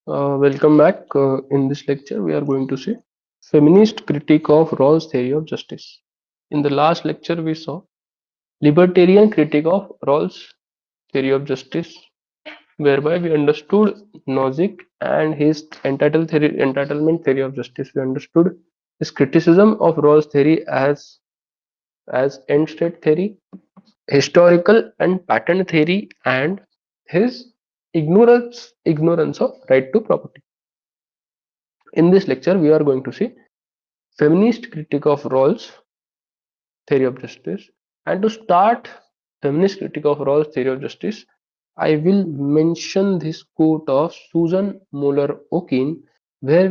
Welcome back. In this lecture, we are going to see feminist critique of Rawls' theory of justice. In the last lecture, we saw libertarian critique of Rawls' theory of justice, whereby we understood Nozick and his entitlement theory of justice. We understood his criticism of Rawls' theory as end state theory, historical and pattern theory, and his ignorance of right to property. In this lecture, we are going to see feminist critique of Rawls' theory of justice. And to start feminist critique of Rawls' theory of justice, I will mention this quote of Susan Moller Okin, where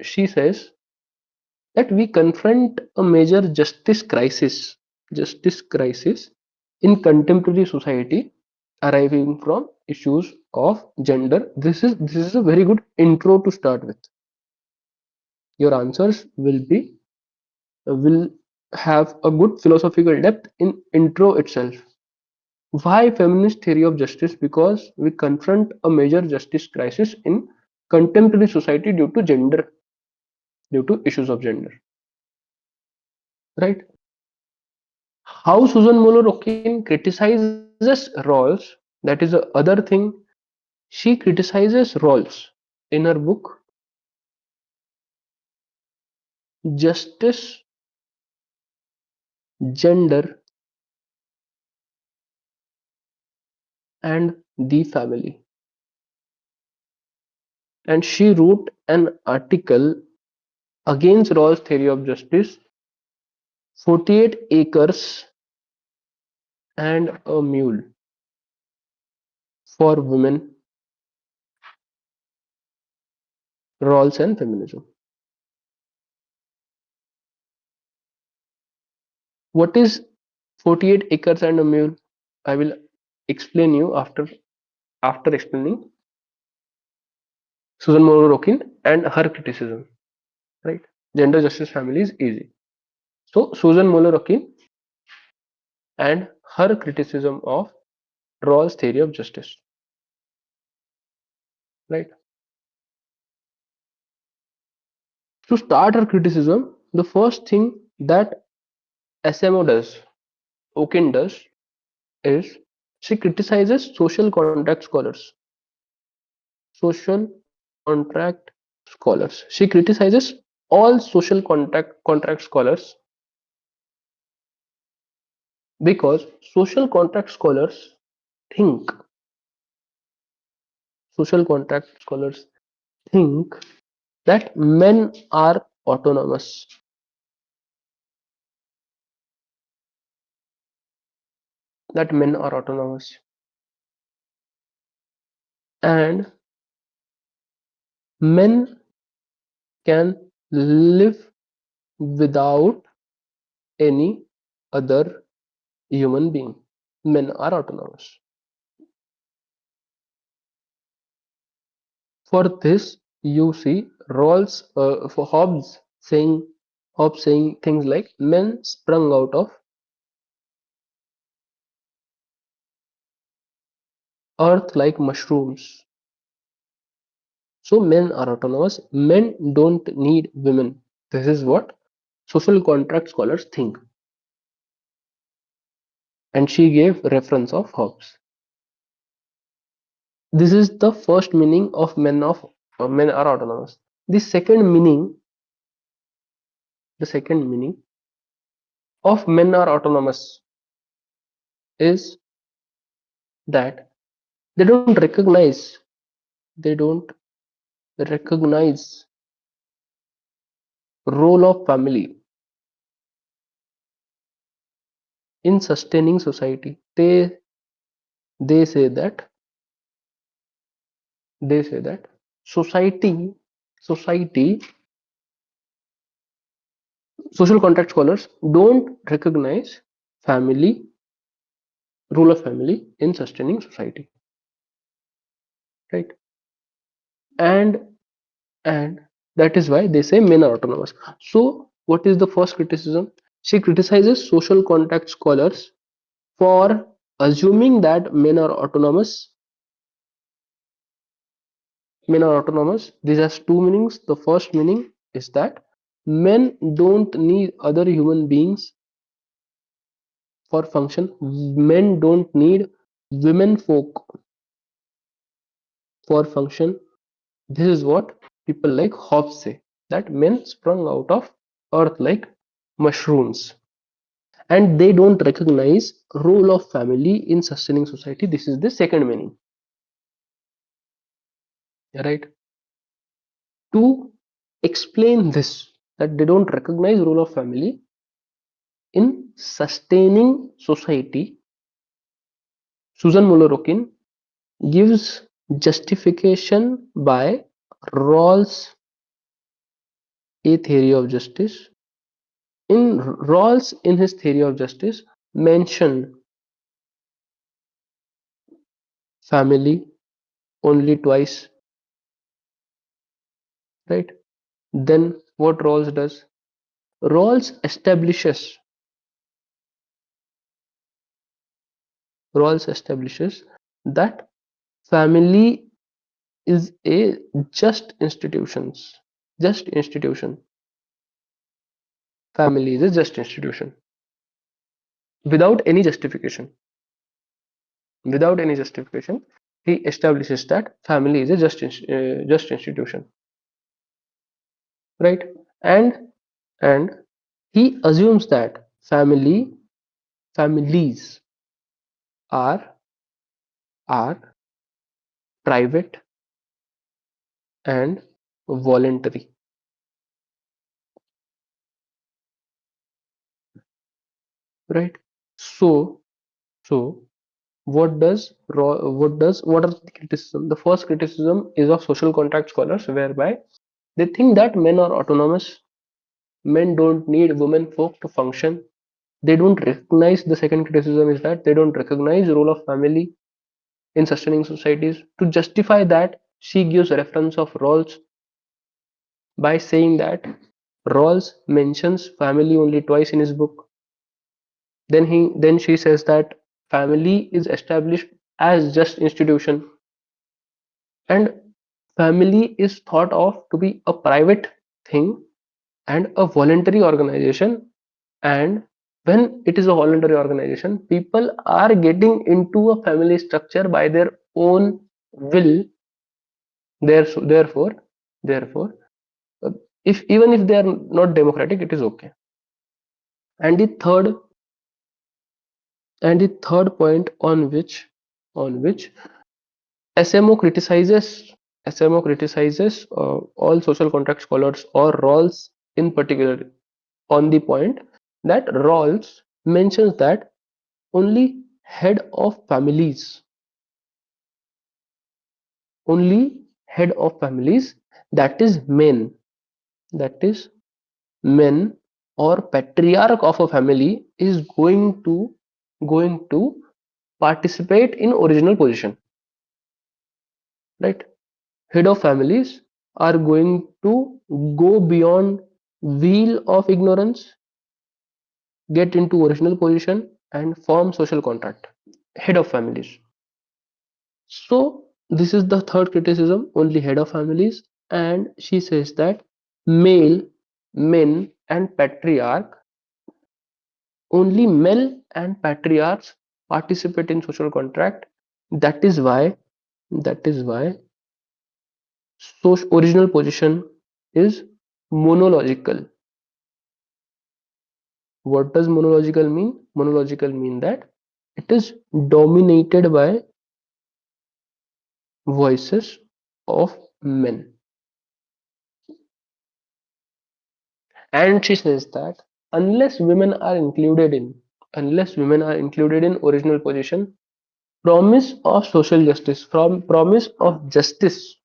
she says that we confront a major justice crisis in contemporary society, arriving from issues of gender. This is a very good intro to start with. Your answers will have a good philosophical depth in intro itself. Why feminist theory of justice? Because we confront a major justice crisis in contemporary society due to issues of gender. Right? How Susan Moller Okin criticizes Rawls, that is the other thing. She criticizes Rawls in her book Justice, Gender, and the Family. And she wrote an article against Rawls' theory of justice, 48 acres and a mule for women, Rawls and feminism. What is 48 acres and a mule? I will explain you after explaining Susan Moore Okin and her criticism. Right? Gender justice family is easy. So Susan Moller Okin and her criticism of Rawls' theory of justice. Right? To start her criticism, the first thing that SMO does, Okin does, is she criticizes social contract scholars. Social contract scholars. She criticizes all social contract scholars because social contract scholars think social contract scholars think that men are autonomous. That men are autonomous and men can live without any other human being. Men are autonomous. For this, you see Rawls for Hobbes saying things like men sprung out of earth like mushrooms. So men are autonomous. Men don't need women. This is what social contract scholars think. And she gave reference of Hobbes. This is the first meaning of men are autonomous. The second meaning of men are autonomous is that they don't recognize they don't recognize role of family in sustaining society. They say that society society social contract scholars don't recognize family role of family in sustaining society, right? And and that is why they say men are autonomous. So what is the first criticism? She criticizes social contract scholars for assuming that men are autonomous Men are autonomous. This has two meanings. The first meaning is that men don't need other human beings for function. Men don't need women folk for function. This is what people like Hobbes say, that men sprung out of earth like mushrooms, and they don't recognize role of family in sustaining society. This is the second meaning, right? To explain this, that they don't recognize role of family in sustaining society, Susan Moller Okin gives justification by Rawls' a theory of justice. In Rawls, in his theory of justice, mentioned family only twice, right? Then what Rawls does? Rawls establishes that family is a just institutions. Just institution. Family is a just institution. Without any justification. Without any justification, he establishes that family is a just institution, right? And and he assumes that families are private and voluntary, right? So so what are the criticism? The first criticism is of social contract scholars, whereby they think that men are autonomous. Men don't need women folk to function. They don't recognize, the second criticism is that they don't recognize role of family in sustaining societies. To justify that, she gives reference of Rawls by saying that Rawls mentions family only twice in his book. Then she says that family is established as just institution, and family is thought of to be a private thing and a voluntary organization. And when it is a voluntary organization, people are getting into a family structure by their own will. Therefore, uh, if even if they are not democratic, it is okay. And the third point on which smo criticizes smo criticizes all social contract scholars, or Rawls in particular, on the point that Rawls mentions that only head of families only head of families, that is men or patriarch of a family, is going to participate in original position, right? Head of families are going to go beyond wheel of ignorance, get into original position, and form social contract. Head of families. So this is the third criticism, only head of families. And she says that male men and patriarch only men and patriarchs participate in social contract. That is why so original position is monological. What does monological mean? Monological mean that it is dominated by voices of men. And she says that unless women are included in original position, promise of social justice, from promise of justice,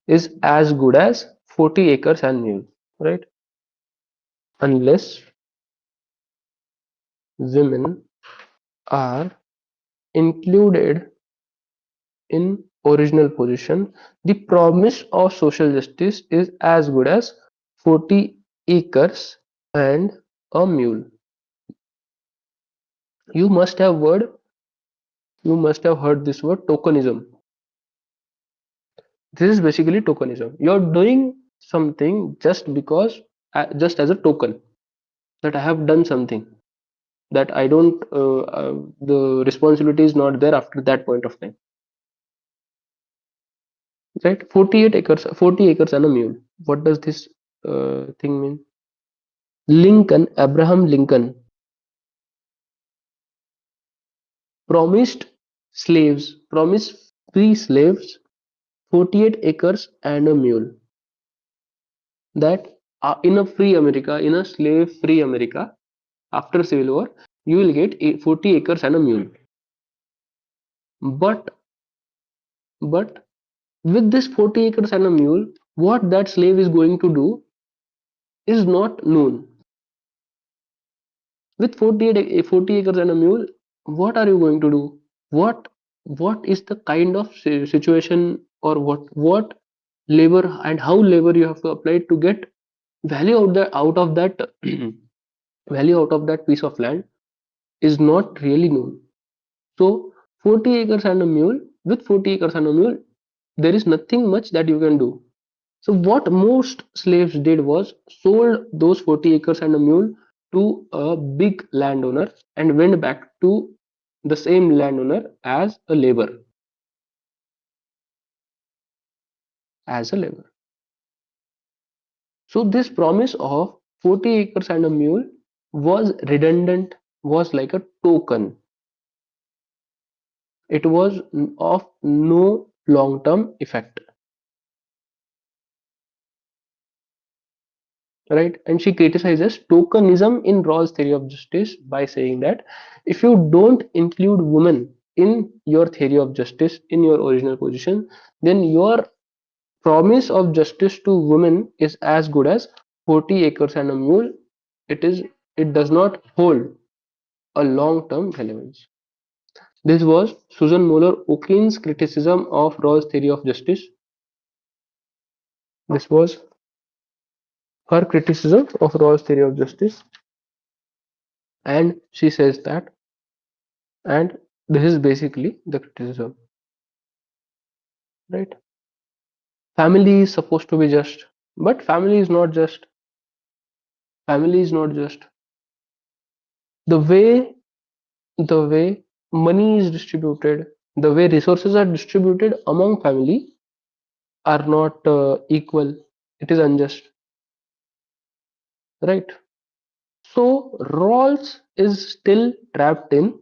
is as good as 40 acres and mule, right? Unless women are included in original position, the promise of social justice is as good as 40 acres and a mule. You must have heard this word tokenism. This is basically tokenism. You're doing something just because, just as a token that I have done something, that I don't, the responsibility is not there after that point of time, right? 48 acres, 40 acres and a mule. What does this thing mean? Lincoln, Abraham Lincoln, promised promised free slaves 48 acres and a mule. That in a free America, in a slave free America, after Civil War, you will get 40 acres and a mule. But but with this 40 acres and a mule, what that slave is going to do is not known. With 40 acres and a mule, what are you going to do? What is the kind of situation, or what labor and how labor you have to apply to get value out of that value out of that piece of land is not really known. So 40 acres and a mule, with 40 acres and a mule, there is nothing much that you can do. So what most slaves did was sold those 40 acres and a mule to a big landowner and went back to the same landowner as a labor. So this promise of 40 acres and a mule was redundant, was like a token. It was of no long-term effect, right? And she criticizes tokenism in Rawls' theory of justice by saying that if you don't include women in your theory of justice in your original position, then your promise of justice to women is as good as 40 acres and a mule. It does not hold a long-term relevance. This was Susan Moller Okin's criticism of Rawls' theory of justice. This was her criticism of Rawls' theory of justice, and she says that, and this is basically the criticism, right? Family is supposed to be just, but family is not just. Family is not just. The way the way money is distributed, the way resources are distributed among family are not equal. It is unjust, right? So Rawls is still trapped in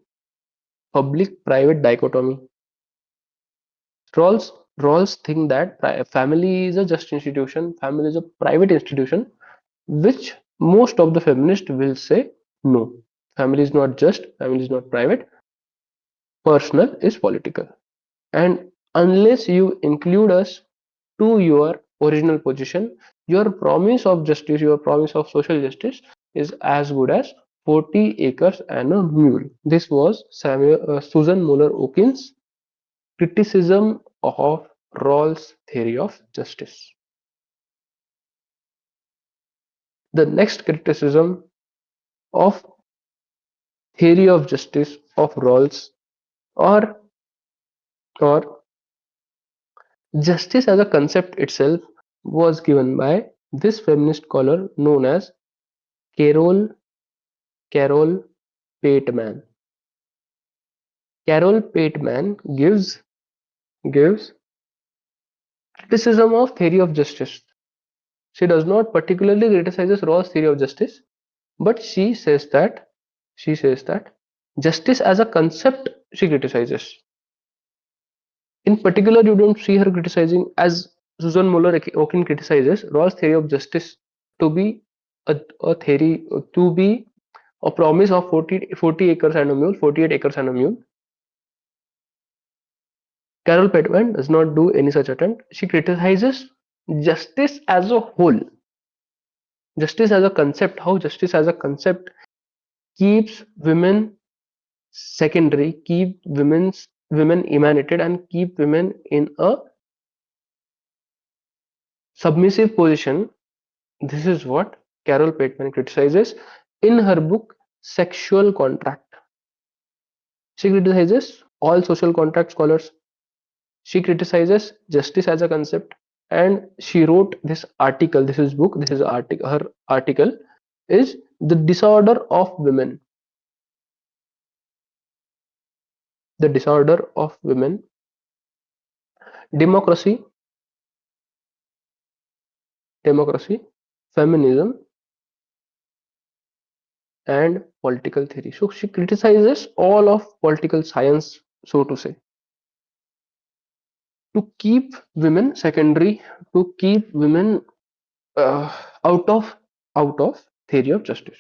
public-private dichotomy. Rawls Rawls think that family is a just institution, family is a private institution, which most of the feminists will say no. Family is not just, family is not private, personal is political. And unless you include us to your original position, your promise of justice, your promise of social justice is as good as 40 acres and a mule. This was Susan Moller Okin's criticism of Rawls' theory of justice. The next criticism of theory of justice of Rawls, or or justice as a concept itself, was given by this feminist scholar known as Carol Carol Pateman. Carol Pateman gives criticism of theory of justice. She does not particularly criticizes Rawls' theory of justice, but she says that justice as a concept she criticizes. In particular, you don't see her criticizing, as Susan Moller Okin criticizes, Rawls' theory of justice to be a theory, to be a promise of 40 acres and a mule, 48 acres and a mule. Carol Pateman does not do any such attempt. She criticizes justice as a whole, justice as a concept, how justice as a concept keeps women secondary, keep women emanated, and keep women in a submissive position. This is what Carol Pateman criticizes in her book Sexual Contract. She criticizes all social contract scholars. She criticizes justice as a concept, and she wrote this article. This is book. This is article. Her article is the disorder of women. The disorder of women, democracy, democracy, feminism, and political theory. So she criticizes all of political science, so to say, to keep women secondary, to keep women uh, out of theory of justice.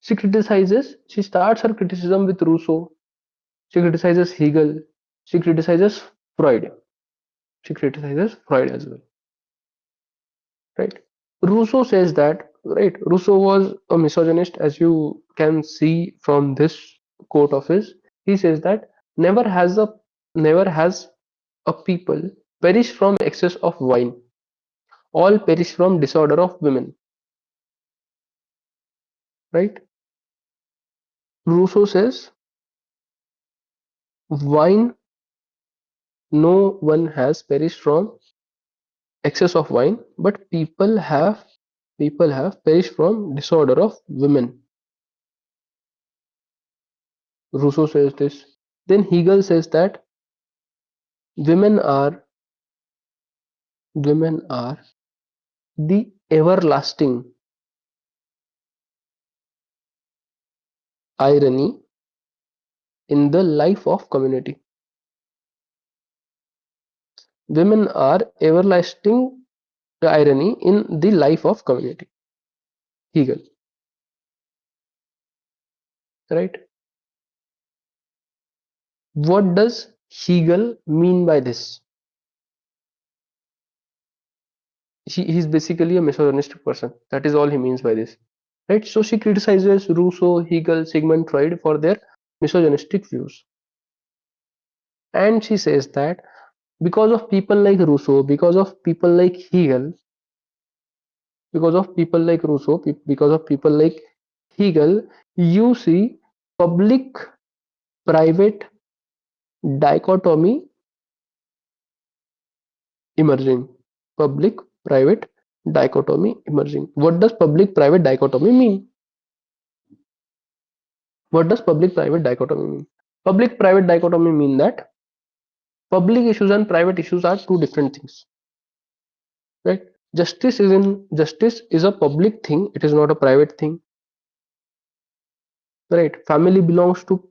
She starts her criticism with Rousseau. She criticizes Hegel. She criticizes Freud. She criticizes Freud as well. Right? Rousseau says that, right? Rousseau was a misogynist, as you can see from this quote of his. He says that never has a people perished from excess of wine. All perish from disorder of women. Right? Rousseau says wine, no one has perished from excess of wine, but people have perished from disorder of women. Rousseau says this. Then Hegel says that women are women are the everlasting irony in the life of community. Women are everlasting irony in the life of community. Hegel, right? What does Hegel mean by this? He's basically a misogynistic person. That is all he means by this, right? So she criticizes Rousseau, Hegel, Sigmund Freud for their misogynistic views, and she says that because of people like Rousseau, because of people like Hegel, because of people like Hegel, you see public-private dichotomy emerging. Public-private dichotomy emerging. What does public-private dichotomy mean? What does public-private dichotomy mean? Public-private dichotomy mean that public issues and private issues are two different things, right? Justice is a public thing. It is not a private thing, right? Family belongs to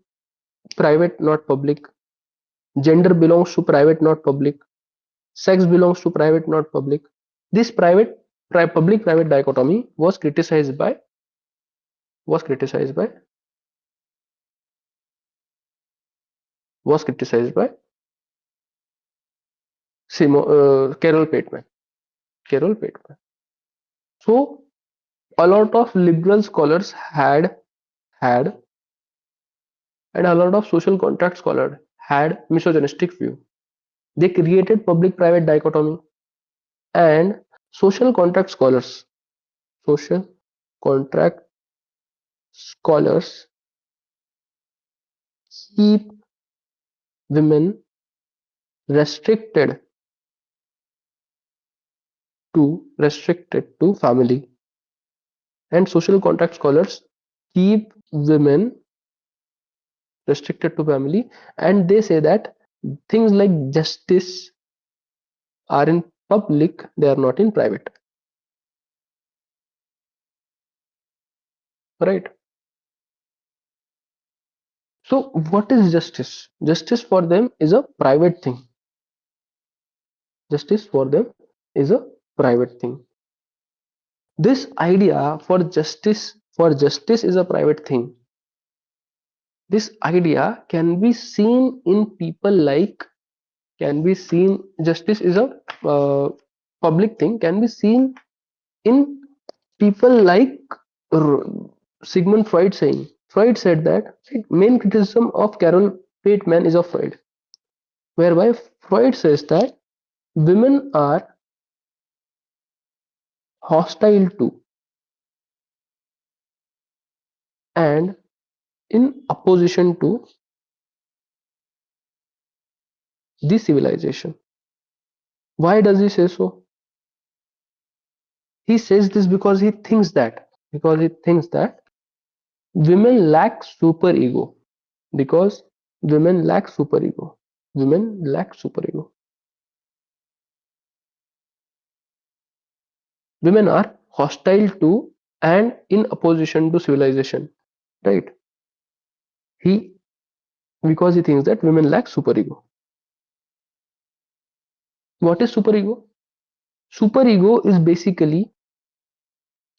private, not public. Gender belongs to private, not public. Sex belongs to private, not public. This public-private dichotomy was criticized by was criticized by Carol Pateman. Carol Pateman. So a lot of liberal scholars had and a lot of social contract scholars had misogynistic view. They created public-private dichotomy, and social contract scholars, social contract scholars keep women restricted restricted to family, and social contract scholars keep women restricted to family, and they say that things like justice are in public, they are not in private, right? So what is justice? Justice for them is a private thing. Justice for them is a private thing. This idea for justice is a private thing. This idea can be seen in people like can be seen justice is a public thing, can be seen in people like R- Sigmund Freud saying. Freud said that main criticism of Carol Pateman is of Freud, whereby Freud says that women are hostile to and in opposition to the civilization. Why does he say so? He says this because he thinks that women lack superego. Because women lack superego. Women lack superego. Women are hostile to and in opposition to civilization. Right? He Because he thinks that women lack superego. What is superego? Superego is basically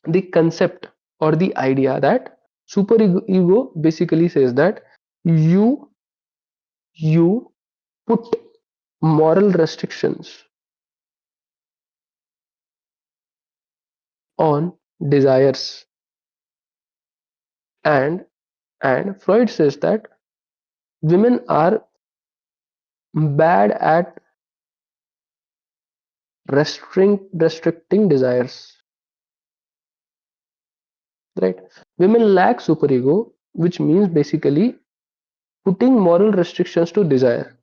the concept or the idea that superego basically says that you you put moral restrictions on desires, and Freud says that women are bad at restricting desires, right? Women lack superego, which means basically putting moral restrictions to desire.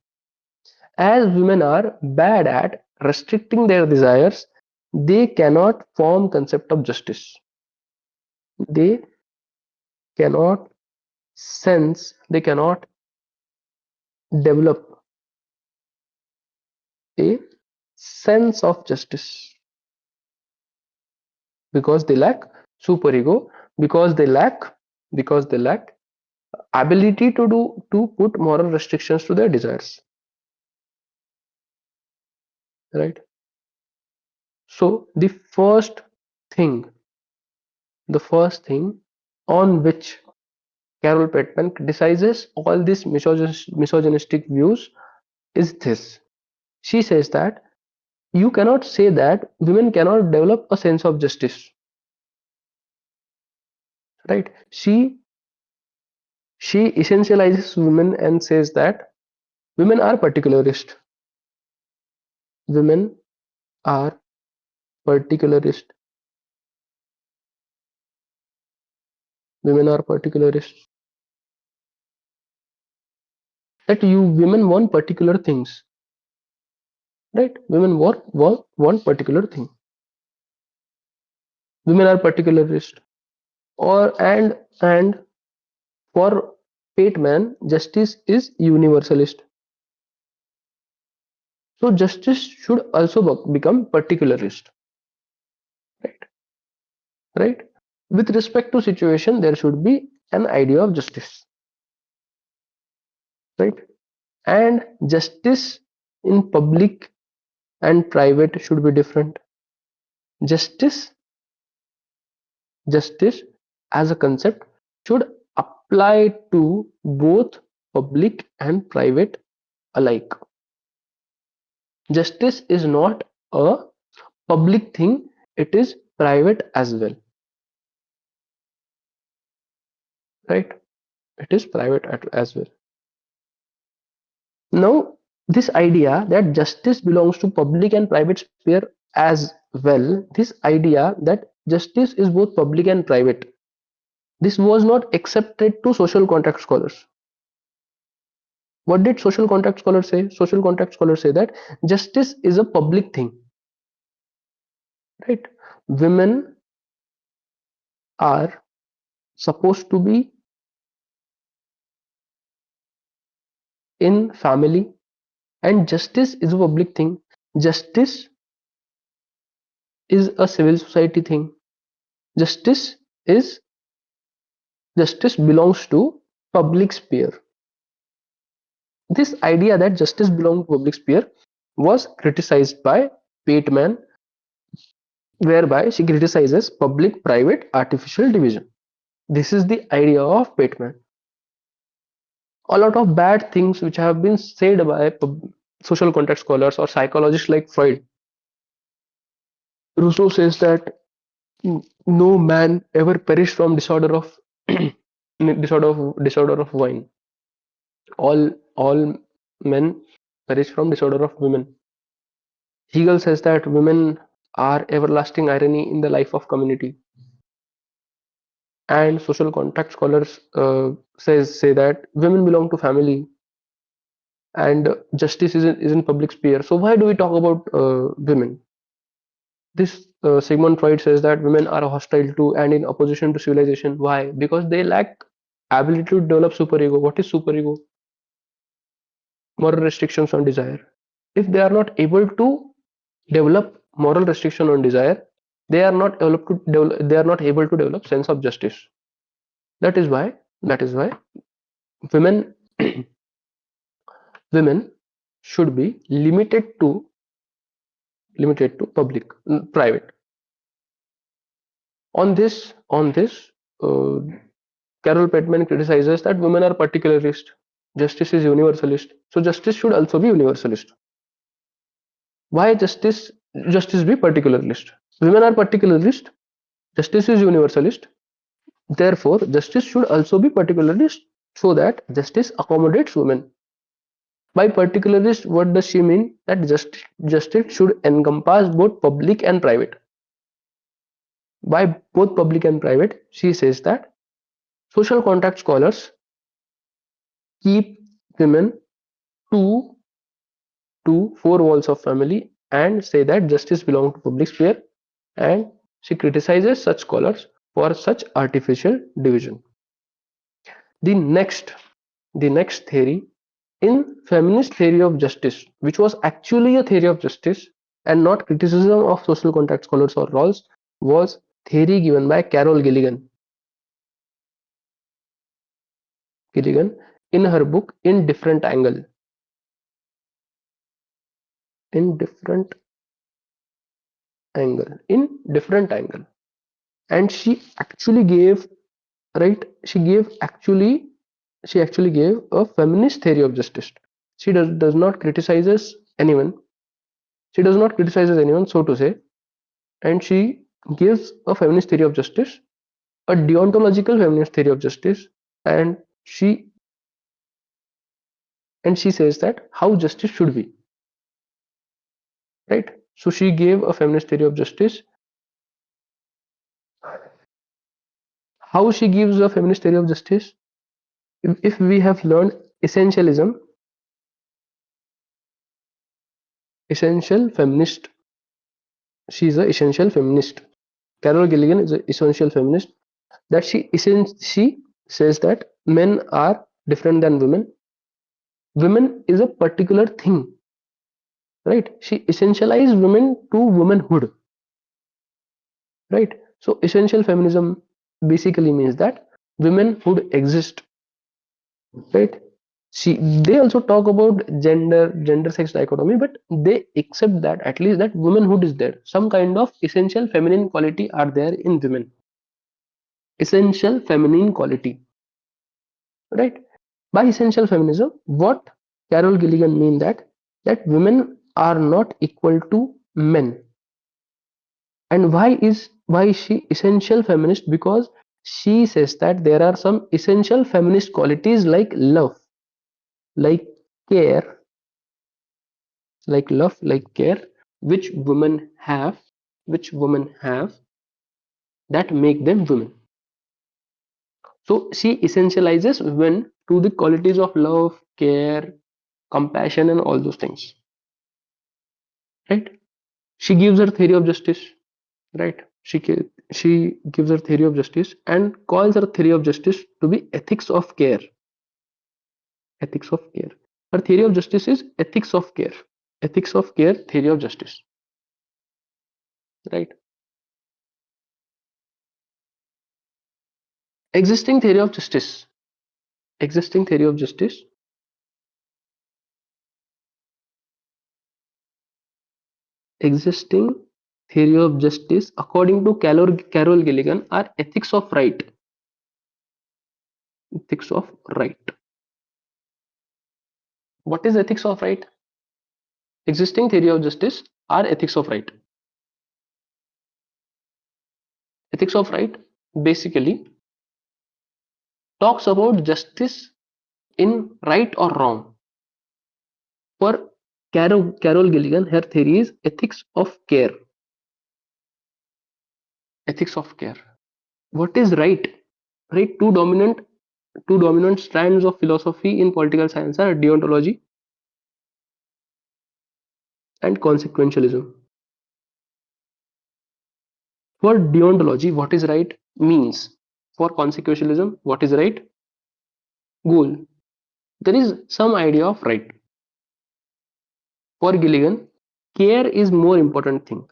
As women are bad at restricting their desires, they cannot form concept of justice. They cannot they cannot develop a sense of justice because they lack superego, because they lack ability to put moral restrictions to their desires, right? So thing the first thing on which Carol Pateman criticizes all these misogynistic views is this. She says that you cannot say that women cannot develop a sense of justice, right? She essentializes women and says that women are particularist. Women are particularist. Women are particularists. That you women want particular things, right? Women want particular thing. Women are particularist. Or and for Pateman, justice is universalist. So justice should also become particularist, right? Right? With respect to situation, there should be an idea of justice, right? And justice in public and private should be different. Justice, justice as a concept should apply to both public and private alike. Justice is not a public thing, it is private as well, right? It is private as well. Now, this idea that justice belongs to public and private sphere as well, this idea that justice is both public and private, this was not accepted to social contract scholars. What did social contract scholars say? Social contract scholars say that justice is a public thing, right? Women are supposed to be in family, and justice is a public thing. Justice is a civil society thing. Justice is justice belongs to public sphere. This idea that justice belongs to public sphere was criticized by Pateman, whereby she criticizes public-private artificial division. This is the idea of Pateman. A lot of bad things which have been said by social contract scholars or psychologists like Freud. Rousseau says that no man ever perished from disorder of disorder of wine. All men perish from disorder of women. Hegel says that women are everlasting irony in the life of community. And social contract scholars say that women belong to family. and justice is in public sphere. So why do we talk about women? This Sigmund Freud says that women are hostile to and in opposition to civilization. Why? Because they lack ability to develop superego. What is superego? Moral restrictions on desire. If they are not able to develop moral restriction on desire, they are not able to develop, they are not able to develop sense of justice. That is why women women should be limited to public private. On this, uh, Carol Pateman criticizes that women are particularist, justice is universalist. So justice should also be universalist. Why justice be particularist? Women are particularist, justice is universalist. Therefore, justice should also be particularist so that justice accommodates women. By particularist, what does she mean? That justice should encompass both public and private. By both public and private, she says that social contract scholars keep women to four walls of family and say that justice belongs to public sphere, and she criticizes such scholars for such artificial division. The next the next theory in feminist theory of justice, which was actually a theory of justice and not criticism of social contract scholars or Rawls, was theory given by Carol Gilligan in her book In Different Angle. In different angle. And she actually gave right she actually gave a feminist theory of justice. She does not criticizes anyone. She does not criticizes anyone, so to say, and she gives a feminist theory of justice, a deontological feminist theory of justice, and she she says that how justice should be, right? So she gave a feminist theory of justice. How she gives a feminist theory of justice? If we have learned essentialism, essential feminist, she is an essential feminist. Carol Gilligan is an essential feminist. That she says that men are different than women. Women is a particular thing, right? She essentialized women to womanhood, right? So essential feminism basically means that womanhood exist, right? She They also talk about gender sex dichotomy, but they accept that at least that womanhood is there. Some kind of essential feminine quality are there in women. Essential feminine quality, right? By essential feminism, what Carol Gilligan mean that women are not equal to men. And why is she essential feminist? Because she says that there are some essential feminist qualities like love, like care, like care, which women have that make them women. So she essentializes women to the qualities of love, care, compassion, and all those things, right? She gives her theory of justice, right? She gives her theory of justice and calls her theory of justice to be ethics of care. Ethics of care. Her theory of justice is ethics of care. Ethics of care theory of justice, right? Existing theory of justice. Existing theory of justice. Existing theory of justice according to Carol Gilligan are ethics of right. Ethics of right. What is ethics of right? Existing theory of justice are ethics of right. Ethics of right basically talks about justice in right or wrong. For Carol Gilligan, her theory is ethics of care. Ethics of care. What is right? Right? Two dominant strands of philosophy in political science are deontology and consequentialism. For deontology, what is right means. For consequentialism, what is right goal. There is some idea of right. For Gilligan, care is more important thing.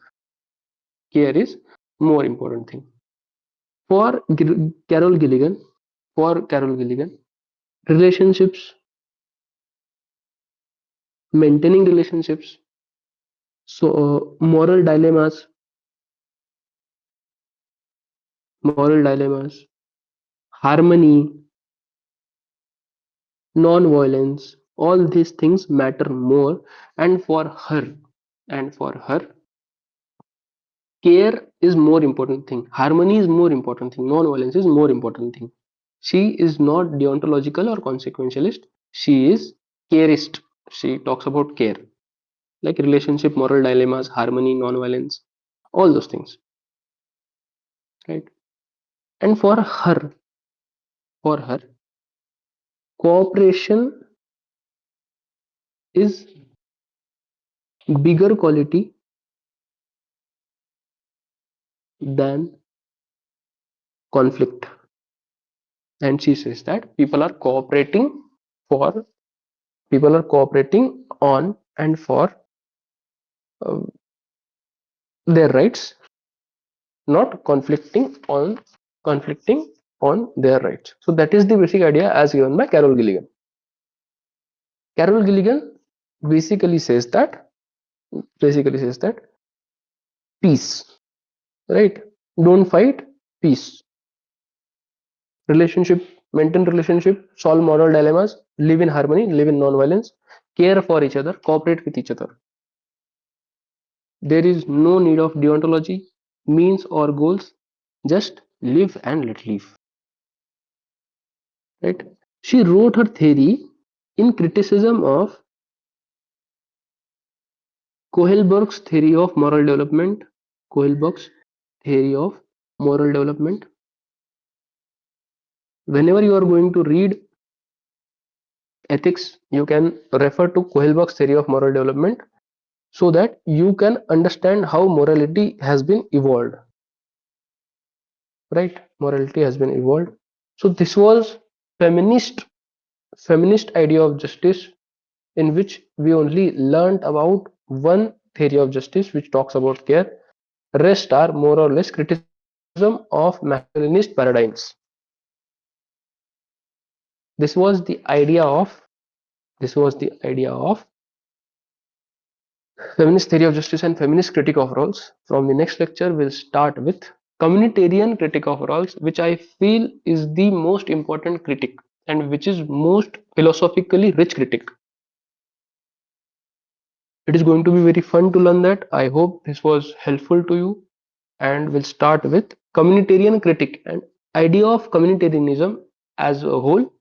Care is more important thing. For Carol Gilligan, relationships, maintaining relationships, moral dilemmas, harmony, non-violence, all these things matter more. And for her, and for her, care is more important thing. Harmony is more important thing. Non-violence is more important thing. She is not deontological or consequentialist. She is careist. She talks about care, like relationship, moral dilemmas, harmony, non-violence, all those things, right? And for her, cooperation is bigger quality than conflict. And she says that for people are cooperating on and for uh, their rights, not conflicting on their rights. So that is the basic idea as given by Carol Gilligan. Carol Gilligan basically says that peace, right? Don't fight, peace. Relationship, maintain relationship, solve moral dilemmas, live in harmony, live in non-violence, care for each other, cooperate with each other. There is no need of deontology, means or goals. Just live and let live. Right? She wrote her theory in criticism of Kohlberg's theory of moral development. Kohlberg's theory of moral development. Whenever you are going to read ethics, you can refer to Kohlberg's theory of moral development so that you can understand how morality has been evolved. Right? Morality has been evolved. So this was feminist idea of justice, in which we only learned about one theory of justice which talks about care. Rest are more or less criticism of masculinist paradigms. This was the idea of feminist theory of justice and feminist critique of roles. From the next lecture, we'll start with communitarian critique of roles, which I feel is the most important critique and which is most philosophically rich critique. It is going to be very fun to learn that. I hope this was helpful to you. And we'll start with communitarian critique and idea of communitarianism as a whole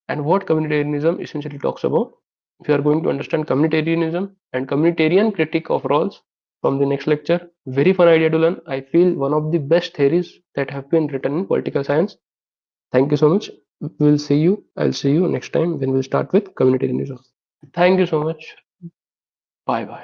and what communitarianism essentially talks about. If you are going to understand communitarianism and communitarian critique of roles from the next lecture, very fun idea to learn. I feel one of the best theories that have been written in political science. Thank you so much. I'll see you next time when we'll start with communitarianism. Thank you so much. Bye bye.